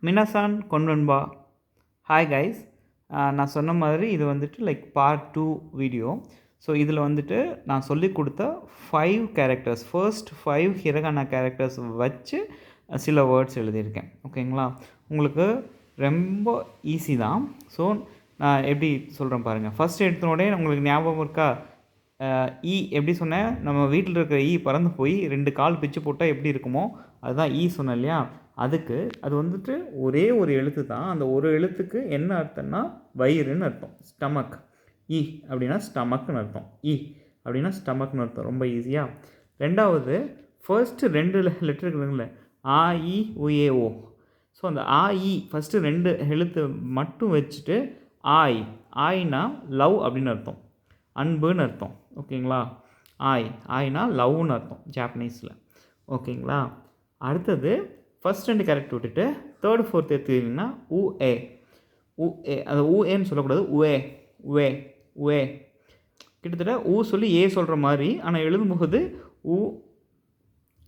மினாசான் கொன்வன்பா. Hi guys, நான் சொன்ன மாதிரி இது வந்துட்டு லைக் பார்ட் 2 வீடியோ. ஸோ இதில் வந்துட்டு நான் சொல்லி கொடுத்த 5 கேரக்டர்ஸ், ஃபர்ஸ்ட் 5 ஹிரகானா கேரக்டர்ஸ் வச்சு சில வேர்ட்ஸ் எழுதியிருக்கேன். ஓகேங்களா, உங்களுக்கு ரொம்ப ஈஸி தான். ஸோ நான் எப்படி சொல்கிறேன் பாருங்கள். ஃபஸ்ட் எடுத்தோடனே உங்களுக்கு ஞாபகம் இருக்கா? ஈ எப்படி சொன்னேன்? நம்ம வீட்டில் இருக்கிற ஈ பறந்து போய் 2 கால் பிச்சு போட்டால் எப்படி இருக்குமோ அதுதான் ஈ சொன்னேன் இல்லையா? அதுக்கு அது வந்துட்டு ஒரே ஒரு எழுத்து தான். அந்த ஒரு எழுத்துக்கு என்ன அர்த்தம்னா வயிறுன்னு அர்த்தம், ஸ்டமக். இ அப்படின்னா ஸ்டமக்குன்னு அர்த்தம், இ அப்படின்னா ஸ்டமக்னு அர்த்தம். ரொம்ப ஈஸியாக. ரெண்டாவது, ஃபர்ஸ்ட்டு 2 லெட்டர் இருக்குதுங்களே, ஆ இ உஏ ஓ. ஸோ அந்த ஆ இ ஃபஸ்ட்டு 2 எழுத்து மட்டும் வச்சுட்டு ஆய், ஆய்னா லவ் அப்படின்னு அர்த்தம், அன்புன்னு அர்த்தம். ஓகேங்களா, ஆய்னா லவ்னு அர்த்தம் ஜாப்பனீஸில். ஓகேங்களா, அடுத்தது ஃபஸ்ட் 2 கேரக்டர் விட்டுட்டு தேர்டு ஃபோர்த் எடுத்துக்கிட்டிங்கன்னா உ ஏ. உ ஏ, அது ஊ ஏன்னு சொல்லக்கூடாது, உவே உவே உவே. கிட்டத்தட்ட ஊ சொல்லி ஏ சொல்கிற மாதிரி, ஆனால் எழுதும்போது உ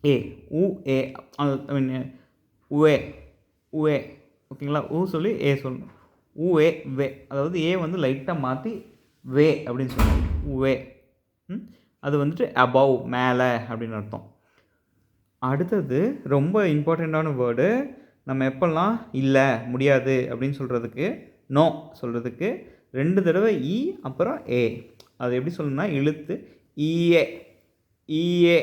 ஏ, உ ஏ, ஐ மீன் உவே உவே. ஓகேங்களா, ஊ சொல்லி ஏ சொல்லணும், உ ஏ வே. அதாவது ஏ வந்து லைட்டாக மாற்றி வே அப்படின்னு சொல்லணும், உவே. அது வந்துட்டு அபவ், மேலே அப்படின்னு அர்த்தம். அடுத்தது ரொம்ப இம்பார்ட்டண்ட்டான வேர்டு. நம்ம எப்போல்லாம் இல்லை முடியாது அப்படின்னு சொல்கிறதுக்கு, நோ சொல்கிறதுக்கு 2 தடவை இ அப்புறம் ஏ. அது எப்படி சொல்லணும்னா இழுத்து ஈஏ ஈஏ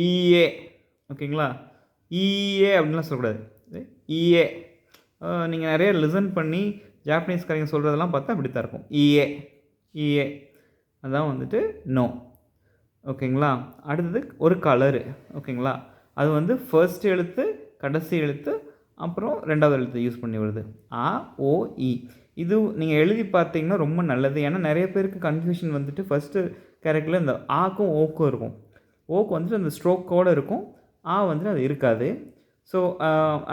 ஈஏ. ஓகேங்களா, ஈஏ அப்படின்லாம் சொல்லக்கூடாது, ஈஏ. நீங்கள் நிறைய லிசன் பண்ணி ஜாப்பனீஸ்காரங்க சொல்கிறதெல்லாம் பார்த்தா அப்படி தான் இருக்கும், ஈஏ ஈஏ. அதான் வந்துட்டு நோ. ஓகேங்களா, அடுத்தது ஒரு கலரு. ஓகேங்களா, அது வந்து ஃபர்ஸ்ட் எழுத்து, கடைசி எழுத்து, அப்புறம் 2வது எழுத்து யூஸ் பண்ணி வருது, ஆ ஓ இ. இது நீங்கள் எழுதி பார்த்தீங்கன்னா ரொம்ப நல்லது. ஏன்னா நிறைய பேருக்கு கன்ஃபியூஷன் வந்துட்டு ஃபஸ்ட்டு கேரக்டரில் இந்த ஆக்கும் ஓக்கும் இருக்கும். ஓக்கு வந்துட்டு அந்த ஸ்ட்ரோக்கோடு இருக்கும், ஆ வந்துட்டு அது இருக்காது. ஸோ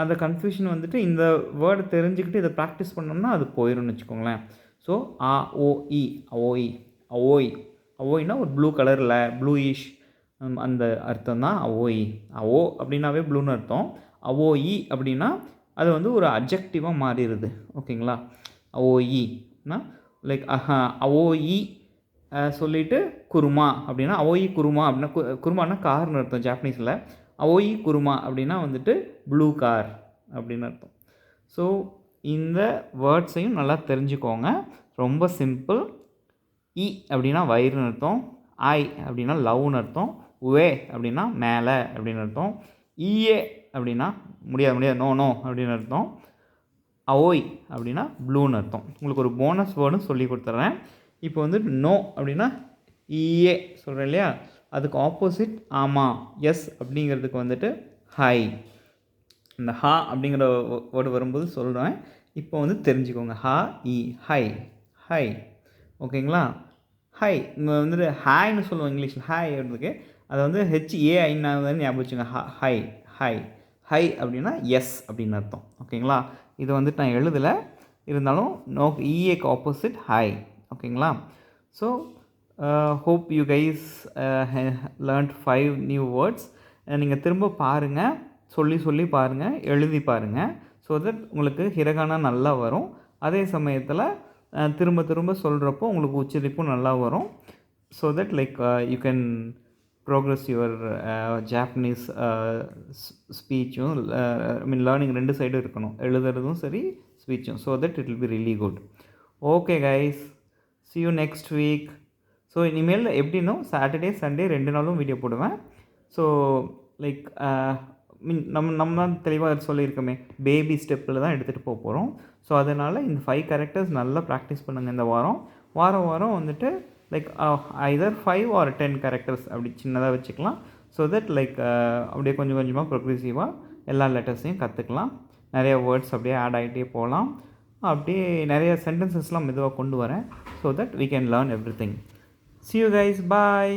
அந்த கன்ஃபியூஷன் வந்துட்டு இந்த வேர்டு தெரிஞ்சுக்கிட்டு இதை ப்ராக்டிஸ் பண்ணோம்னா அது போயிடும்னு வச்சுக்கோங்களேன். ஸோ ஆ ஓ இ, அவோய் அவோய். அவோய்னா ஒரு ப்ளூ கலரில், ப்ளூயிஷ், அந்த அர்த்தம் தான் அவோய். அவோ அப்படின்னாவே ப்ளூன்னு அர்த்தம். அவோயி அப்படின்னா அது வந்து ஒரு அப்ஜெக்டிவாக மாறிடுது. ஓகேங்களா, அவோயினா லைக் அவோயி சொல்லிவிட்டு குருமா அப்படின்னா அவோயி குருமா அப்படின்னா குருமானா கார்னு அர்த்தம் ஜாப்பனீஸில். அவோயி குருமா அப்படின்னா வந்துட்டு ப்ளூ கார் அப்படின்னு அர்த்தம். ஸோ இந்த வேர்ட்ஸையும் நல்லா தெரிஞ்சுக்கோங்க. ரொம்ப சிம்பிள். இ அப்படின்னா வயிறுன்னு அர்த்தம், ஐ அப்படின்னா லவ்னு அர்த்தம், உவே அப்படின்னா மேலே அப்படின்னு அர்த்தம், ஈஏ அப்படின்னா முடியாது நோ நோ அப்படின்னு அர்த்தம், அவோய் அப்படின்னா ப்ளூன்னு அர்த்தம். உங்களுக்கு ஒரு போனஸ் வேர்டும் சொல்லி கொடுத்துட்றேன். இப்போ வந்து நோ அப்படின்னா ஈஏ சொல்கிறேன் இல்லையா, அதுக்கு ஆப்போசிட் ஆமாம், எஸ் அப்படிங்கிறதுக்கு வந்துட்டு ஹை. இந்த ஹா அப்படிங்கிற வேர்டு வரும்போது சொல்கிறேன். இப்போ வந்து தெரிஞ்சுக்கோங்க, ஹா இ, ஹை ஹை. ஓகேங்களா, ஹை. இங்கே வந்துட்டு ஹாய்னு சொல்லுவோம் இங்கிலீஷில், ஹாய் அப்படின்றதுக்கு அதை வந்து ஹெச்ஏஐன்னு ஞாபகம் வச்சுங்க. ஹை ஹை ஹை அப்படின்னா எஸ் அப்படின்னு அர்த்தம். ஓகேங்களா, இது வந்துட்டு நான் எழுதலை, இருந்தாலும் நோ, இஏக்கு ஆப்போசிட் ஹை. ஓகேங்களா, so hope you guys learnt 5 new words. நீங்கள் திரும்ப பாருங்கள், சொல்லி பாருங்கள், எழுதி பாருங்கள். ஸோ தட் உங்களுக்கு ஹிரகானா நல்லா வரும். அதே சமயத்தில் திரும்ப சொல்கிறப்போ உங்களுக்கு உச்சரிப்பும் நல்லா வரும். So that like you can progress your Japanese ஸ்பீச்சும், ஐ மீன் லேர்னிங் 2 சைடும் இருக்கணும், எழுதுறதும் சரி ஸ்பீச்சும். So that it will be really good. Okay guys, see you next week. So இனிமேல் எப்படின்னா சாட்டர்டே சண்டே 2 நாளும் வீடியோ போடுவேன். ஸோ லைக் மீன் நம்ம தெளிவாக சொல்லியிருக்கோமே, பேபி ஸ்டெப்பில் தான் எடுத்துகிட்டு போகிறோம். ஸோ அதனால் இந்த 5 கேரக்டர்ஸ் நல்லா ப்ராக்டிஸ் பண்ணுங்கள் இந்த வாரம் வந்துட்டு லைக் ஐதர் 5 or 10 கேரக்டர்ஸ் அப்படி சின்னதாக வச்சுக்கலாம். ஸோ தட் லைக் அப்படியே கொஞ்சம் கொஞ்சமாக ப்ரோக்ரெசிவாக எல்லா லெட்டர்ஸையும் கற்றுக்கலாம். நிறைய வேர்ட்ஸ் அப்படியே ஆட் ஆகிட்டே போகலாம். அப்படியே நிறைய சென்டென்சஸ்லாம் மெதுவாக கொண்டு வரேன். So that we can learn everything. See you guys, bye.